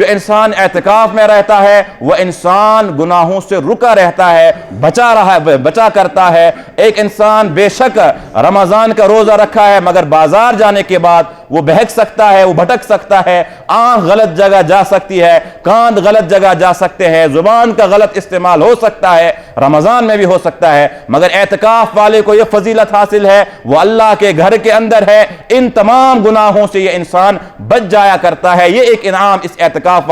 جو انسان اعتکاف میں رہتا ہے وہ انسان گناہوں سے رکا رہتا ہے، بچا کرتا ہے۔ ایک انسان بے شک رمضان کا روزہ رکھا ہے مگر بازار جانے کے بعد وہ بہک سکتا ہے، وہ بھٹک سکتا ہے، آنکھ غلط جگہ جا سکتی ہے، کان غلط جگہ جا سکتے ہیں، زبان کا غلط استعمال ہو سکتا ہے، رمضان میں بھی ہو سکتا ہے، مگر اعتکاف والے کو یہ فضیلت حاصل ہے، وہ اللہ کے گھر کے اندر ہے، ان تمام گناہوں سے یہ انسان بچ جایا کرتا ہے۔ یہ ایک انعام اس اعتکاف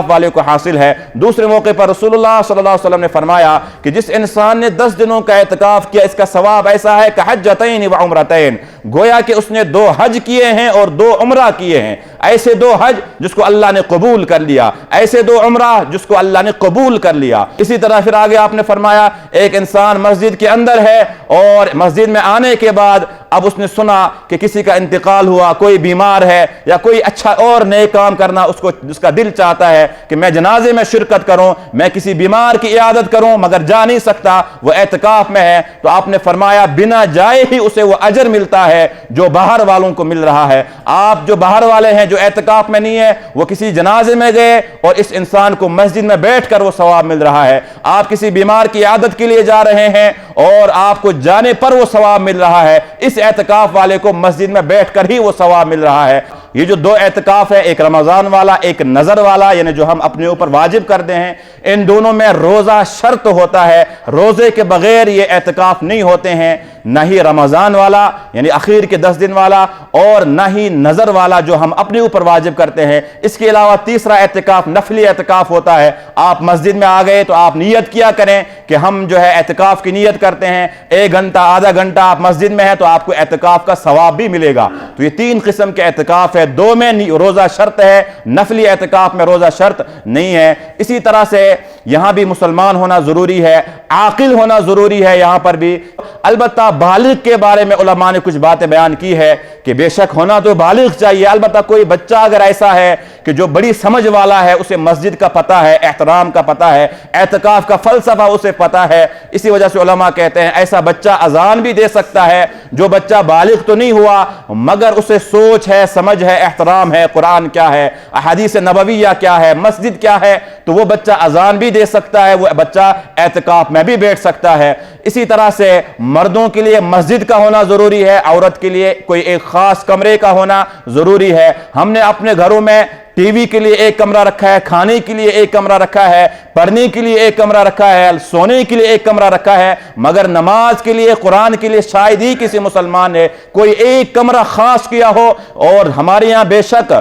والے کو حاصل ہے۔ دوسرے موقع پر رسول اللہ صلی اللہ علیہ وسلم نے فرمایا کہ جس انسان نے 10 دنوں کا اعتکاف کیا اس کا ثواب ایسا ہے کہ حجتین و عمرتین، گویا کہ اس نے 2 حج کیے ہیں اور 2 عمرہ کیے ہیں۔ ایسے 2 حج جس کو اللہ نے قبول کر لیا، ایسے 2 عمرہ جس کو اللہ نے قبول کر لیا۔ اسی طرح پھر آگے آپ نے فرمایا ایک انسان مسجد کے اندر ہے اور مسجد میں آنے کے بعد اب اس نے سنا کہ کسی کا انتقال ہوا، کوئی بیمار ہے یا کوئی اچھا اور نیک کام کرنا اس کا دل چاہتا ہے کہ میں جنازے میں شرکت کروں، میں کسی بیمار کی عیادت کروں مگر جا نہیں سکتا، وہ اعتکاف میں ہے، تو آپ نے فرمایا بنا جائے ہی اسے وہ اجر ملتا ہے جو باہر والوں کو مل رہا ہے۔ آپ جو باہر والے ہیں جو اعتکاف میں نہیں ہے وہ کسی جنازے میں گئے اور اس انسان کو مسجد میں بیٹھ کر وہ ثواب مل رہا ہے۔ آپ کسی بیمار کی عیادت کے لیے جا رہے ہیں اور آپ کو جانے پر وہ ثواب مل رہا ہے، اس اعتکاف والے کو مسجد میں بیٹھ کر ہی وہ ثواب مل رہا ہے۔ یہ جو 2 اعتکاف ہے، ایک رمضان والا ایک نظر والا، یعنی جو ہم اپنے اوپر واجب کرتے ہیں، ان دونوں میں روزہ شرط ہوتا ہے، روزے کے بغیر یہ اعتکاف نہیں ہوتے ہیں، نہ ہی رمضان والا یعنی اخیر کے 10 دن والا اور نہ ہی نظر والا جو ہم اپنے اوپر واجب کرتے ہیں۔ اس کے علاوہ تیسرا اعتکاف نفلی اعتکاف ہوتا ہے۔ آپ مسجد میں آ گئے تو آپ نیت کیا کریں کہ ہم جو ہے اعتکاف کی نیت کرتے ہیں، 1 گھنٹہ آدھا گھنٹہ آپ مسجد میں ہیں تو آپ کو اعتکاف کا ثواب بھی ملے گا۔ تو یہ 3 قسم کے اعتکاف ہے، 2 میں روزہ شرط ہے، نفلی اعتکاف میں روزہ شرط نہیں ہے۔ اسی طرح سے یہاں بھی مسلمان ہونا ضروری ہے، عاقل ہونا ضروری ہے یہاں پر بھی۔ البتہ بالغ کے بارے میں علماء نے کچھ باتیں بیان کی ہے کہ بے شک ہونا تو بالغ چاہیے، البتہ کوئی بچہ اگر ایسا ہے کہ جو بڑی سمجھ والا ہے، اسے مسجد کا پتہ ہے، احترام کا پتہ ہے، اعتکاف کا فلسفہ اسے پتہ ہے، اسی وجہ سے علماء کہتے ہیں ایسا بچہ اذان بھی دے سکتا ہے۔ جو بچہ بالغ تو نہیں ہوا مگر اسے سوچ ہے، سمجھ ہے، احترام ہے، قرآن کیا ہے، احادیث نبویہ کیا ہے، مسجد کیا ہے، تو وہ بچہ اذان بھی دے سکتا ہے، وہ بچہ اعتکاف میں بھی بیٹھ سکتا ہے۔ اسی طرح سے مردوں کے لیے مسجد کا ہونا ضروری ہے، عورت کے لیے کوئی ایک خاص کمرے کا ہونا ضروری ہے۔ ہم نے اپنے گھروں میں ٹی وی کے لیے ایک کمرہ رکھا ہے، کھانے کے لیے ایک کمرہ رکھا ہے، پڑھنے کے لیے ایک کمرہ رکھا ہے، سونے کے لیے ایک کمرہ رکھا ہے، مگر نماز کے لیے، قرآن کے لیے شاید ہی کسی مسلمان نے کوئی ایک کمرہ خاص کیا ہو۔ اور ہمارے یہاں بے شک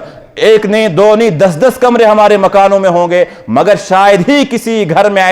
1 نہیں 2 نہیں 10 کمرے ہمارے مکانوں میں ہوں گے، مگر شاید ہی کسی گھر میں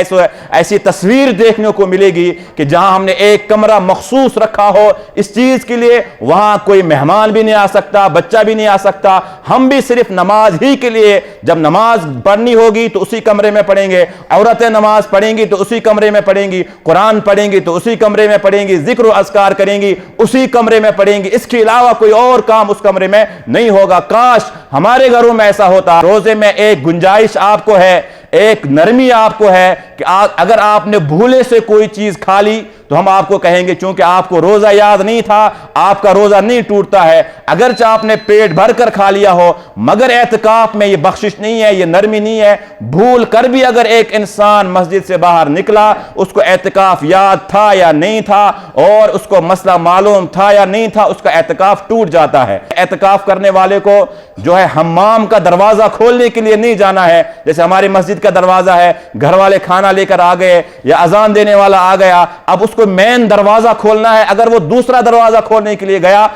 ایسی تصویر دیکھنے کو ملے گی کہ جہاں ہم نے ایک کمرہ مخصوص رکھا ہو اس چیز کے لیے، وہاں کوئی مہمان بھی نہیں آ سکتا، بچہ بھی نہیں آ سکتا، ہم بھی صرف نماز ہی کے لیے جب نماز پڑھنی ہوگی تو اسی کمرے میں پڑھیں گے، عورتیں نماز پڑھیں گی تو اسی کمرے میں پڑھیں گی، قرآن پڑھیں گی تو اسی کمرے میں پڑھیں گی، ذکر و اذکار کریں گی اسی کمرے میں پڑھیں گی، اس کے علاوہ کوئی اور کام اس کمرے میں نہیں ہوگا۔ کاش ہمارے گھروں میں ایسا ہوتا۔ روزے میں ایک گنجائش آپ کو ہے، ایک نرمی آپ کو ہے کہ اگر آپ نے بھولے سے کوئی چیز کھا لی تو ہم آپ کو کہیں گے چونکہ آپ کو روزہ یاد نہیں تھا، آپ کا روزہ نہیں ٹوٹتا ہے، اگرچہ آپ نے پیٹ بھر کر کھا لیا ہو، مگر اعتکاف میں یہ بخشش نہیں ہے، یہ نرمی نہیں ہے۔ بھول کر بھی اگر ایک انسان مسجد سے باہر نکلا، اس کو اعتکاف یاد تھا یا نہیں تھا اور اس کو مسئلہ معلوم تھا یا نہیں تھا، اس کا اعتکاف ٹوٹ جاتا ہے۔ اعتکاف کرنے والے کو جو ہے حمام کا دروازہ کھولنے کے لیے نہیں جانا ہے، جیسے ہماری مسجد کا دروازہ ہے، گھر والے کھانا لے کر آ گئے یا اذان دینے والا آ گیا، اب اس کو مین دروازہ کھولنا ہے، اگر وہ دوسرا دروازہ کھولنے کے لیے گیا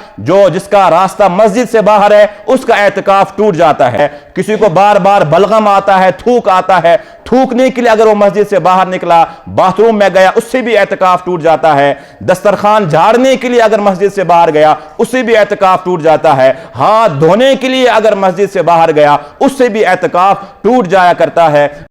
جس کا راستہ مسجد سے باہر ہے، اس کا اعتکاف ٹوٹ جاتا ہے۔ کسی کو بار بار بلغم آتا ہے، تھوک آتا ہے، تھوکنے کے لیے اگر وہ مسجد سے باہر نکلا، باتھ روم میں گیا، اس سے بھی اعتکاف ٹوٹ جاتا ہے۔ دسترخوان جھاڑنے کے لیے اگر مسجد سے باہر گیا، اس سے بھی اعتکاف ٹوٹ جاتا ہے۔ ہاتھ دھونے کے لیے اگر مسجد سے باہر گیا، اس سے بھی اعتکاف ٹوٹ جایا کرتا ہے۔